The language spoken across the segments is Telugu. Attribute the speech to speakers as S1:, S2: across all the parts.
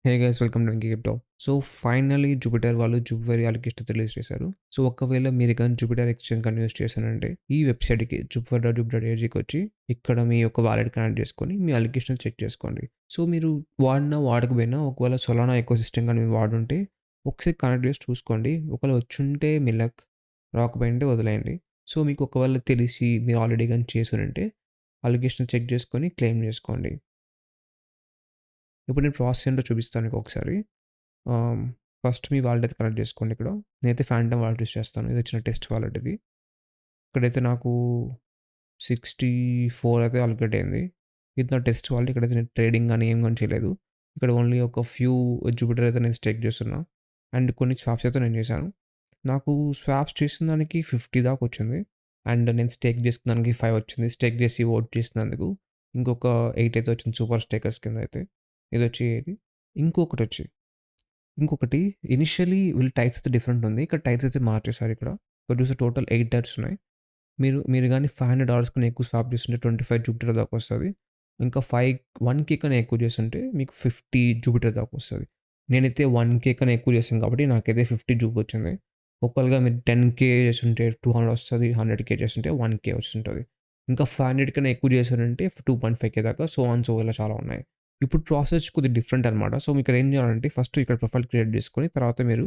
S1: Hey guys welcome to Venky top. So finally Jupiter వాళ్ళు జూపిటర్ వాళ్ళకి ఇష్టత రిలీజ్ చేశారు. సో ఒకవేళ మీరు కానీ జూపిటర్ ఎక్స్చేంజ్ కన్ను యూస్ చేశానంటే ఈ వెబ్సైట్కి jupiter.jupiter.ag వచ్చి ఇక్కడ మీ యొక్క వాలెట్ కనెక్ట్ చేసుకొని మీ అలికేషన్ చెక్ చేసుకోండి. సో మీరు వాడినా వాడకపోయినా ఒకవేళ సొలానా ఎకో సిస్టమ్ కానీ మీరు వాడుంటే ఒకసారి కనెక్ట్ చేసి చూసుకోండి. ఒకవేళ వచ్చుంటే మీ లక్, రాకపోయింటే వదిలేయండి. సో మీకు ఒకవేళ తెలిసి మీరు ఆల్రెడీ కానీ చేశారంటే అలికేషన్ చెక్ చేసుకొని క్లెయిమ్ చేసుకోండి. ఇప్పుడు నేను ప్రాసెస్ ఏంటో చూపిస్తాను మీకు ఒకసారి. ఫస్ట్ మీ వాలెట్ అయితే కనెక్ట్ చేసుకోండి. ఇక్కడ నేనైతే ఫ్యాంటమ్ వాలెట్ యూస్ చేస్తాను. ఇది వచ్చిన టెస్ట్ వాలెట్ ఇది. ఇక్కడైతే నాకు 64 అయితే అలొకేట్ అయింది. ఇది నా టెస్ట్ వాలెట్. ఇక్కడైతే నేను ట్రేడింగ్ కానీ ఏం కానీ చేయలేదు. ఇక్కడ ఓన్లీ ఒక ఫ్యూ జూపిటర్ అయితే నేను స్టేక్ చేస్తున్నా అండ్ కొన్ని స్వాప్స్ అయితే నేను చేశాను. నాకు స్వాప్స్ చేసిన దానికి 50 దాకా వచ్చింది అండ్ నేను స్టేక్ చేసుకున్న దానికి 5 వచ్చింది. స్టేక్ చేసి ఓట్ చేసినందుకు ఇంకొక 8 అయితే వచ్చింది సూపర్ స్టేకర్స్ కింద అయితే. ఇది వచ్చి ఇంకొకటి ఇనిషియలీ వీళ్ళు టైప్స్ అయితే డిఫరెంట్ ఉంది. ఇక్కడ టైప్స్ అయితే మార్చేశారు. ఇక్కడ చూస్తే టోటల్ 8 టైప్స్ ఉన్నాయి. మీరు కానీ $500 కన్నా ఎక్కువ స్వాప్ చేస్తుంటే 25 జూపిటర్ దాకా వస్తుంది. ఇంకా 1K కన్నా ఎక్కువ చేస్తుంటే మీకు 50 జూపిటర్ దాకా వస్తుంది. నేనైతే 1K కన్నా ఎక్కువ చేశాను కాబట్టి నాకైతే 50 జూప్ వచ్చింది. ఒకవేళగా మీరు 10K చేస్తుంటే 200 వస్తుంది. 100K చేస్తుంటే 1K వస్తుంటుంది. ఇంకా 500 కన్నా ఎక్కువ చేశారంటే 2.5K దాకా సో ఇలా చాలా ఉన్నాయి. ఇప్పుడు ప్రాసెస్ కొద్దిగా డిఫరెంట్ అనమాట. సో మీకు ఇక్కడ ఏం చేయాలంటే ఫస్ట్ ఇక్కడ ప్రొఫైల్ క్రియేట్ చేసుకొని తర్వాత మీరు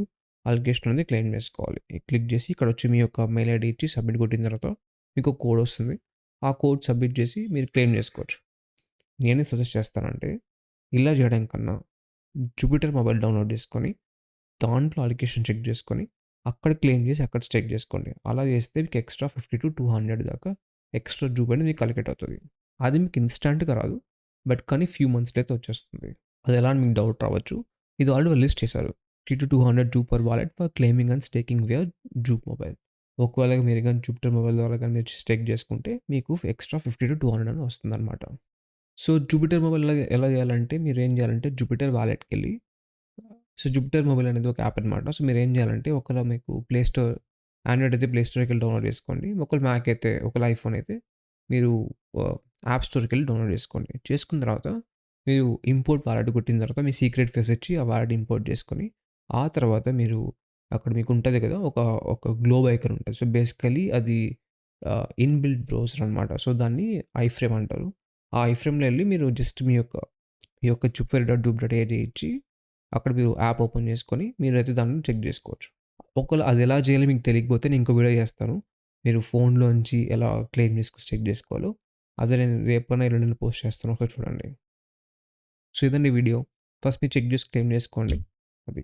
S1: అలిగేషన్ అనేది క్లెయిమ్ చేసుకోవాలి. క్లిక్ చేసి ఇక్కడ వచ్చి మీ యొక్క మెయిల్ ఐడి ఇచ్చి సబ్మిట్ కొట్టిన తర్వాత మీకు కోడ్ వస్తుంది. ఆ కోడ్ సబ్మిట్ చేసి మీరు క్లెయిమ్ చేసుకోవచ్చు. నేనే సజెస్ట్ చేస్తానంటే ఇలా చేయడం కన్నా జూపిటర్ మొబైల్ డౌన్లోడ్ చేసుకొని దాంట్లో అలిగేషన్ చెక్ చేసుకొని అక్కడ క్లెయిమ్ చేసి అక్కడ స్టేక్ చేసుకోండి. అలా చేస్తే మీకు ఎక్స్ట్రా 50 to 200 దాకా ఎక్స్ట్రా జూప్ అనేది మీకు అలికేట్ అవుతుంది. అది మీకు ఇన్స్టాంట్గా రాదు, బట్ కానీ ఫ్యూ మంత్స్లో అయితే వచ్చేస్తుంది. అది ఎలా అని మీకు డౌట్ రావచ్చు. ఇది ఆల్రెడీ లిస్ట్ చేశారు. 3 to 200 zoo per wallet for claiming and staking where జూప్ మొబైల్. ఒకవేళ మీరు కానీ జూపిటర్ మొబైల్ ద్వారా కానీ మీరు స్టేక్ చేసుకుంటే మీకు ఎక్స్ట్రా 50 to 200 అని వస్తుంది అనమాట. సో జూపిటర్ మొబైల్ ఎలా చేయాలంటే మీరు ఏం చేయాలంటే జూపిటర్ వాలెట్కి వెళ్ళి, సో జూపిటర్ మొబైల్ అనేది ఒక యాప్ అనమాట. సో మీరు ఏం చేయాలంటే ఒకవేళ మీకు ప్లే స్టోర్, ఆండ్రాయిడ్ అయితే ప్లే స్టోర్కి వెళ్ళి డౌన్లోడ్ చేసుకోండి. ఒకవేళ మ్యాక్ అయితే, ఒకవేళ ఐఫోన్ అయితే మీరు యాప్ స్టోర్కి వెళ్ళి డౌన్లోడ్ చేసుకోండి. చేసుకున్న తర్వాత మీరు ఇంపోర్ట్ వాలెట్ కొట్టిన తర్వాత మీ సీక్రెట్ ఫేస్ వచ్చి ఆ వాలెట్ ఇంపోర్ట్ చేసుకొని ఆ తర్వాత మీరు అక్కడ మీకు ఉంటుంది కదా ఒక గ్లోబ్ ఐకన్ ఉంటుంది. సో బేసికలీ అది ఇన్బిల్ట్ బ్రౌజర్ అనమాట. సో దాన్ని ఐఫ్రేమ్ అంటారు. ఆ ఐఫ్రేమ్లో వెళ్ళి మీరు జస్ట్ మీ యొక్క jupiter.jupiter.ag ఇచ్చి అక్కడ మీరు యాప్ ఓపెన్ చేసుకొని మీరైతే దాన్ని చెక్ చేసుకోవచ్చు. ఒకవేళ అది ఎలా చేయాలో మీకు తెలియకపోతే నేను ఇంకో వీడియో చేస్తాను. మీరు ఫోన్లోంచి ఎలా క్లెయిమ్ చేసుకొని చెక్ చేసుకోవాలో అదే నేను రేపైనా ఎల్లుండి పోస్ట్ చేస్తాను. ఒకసారి చూడండి. సో ఇదండి వీడియో. ఫస్ట్ మీరు చెక్ చేసి క్లెయిమ్ చేసుకోండి. అది.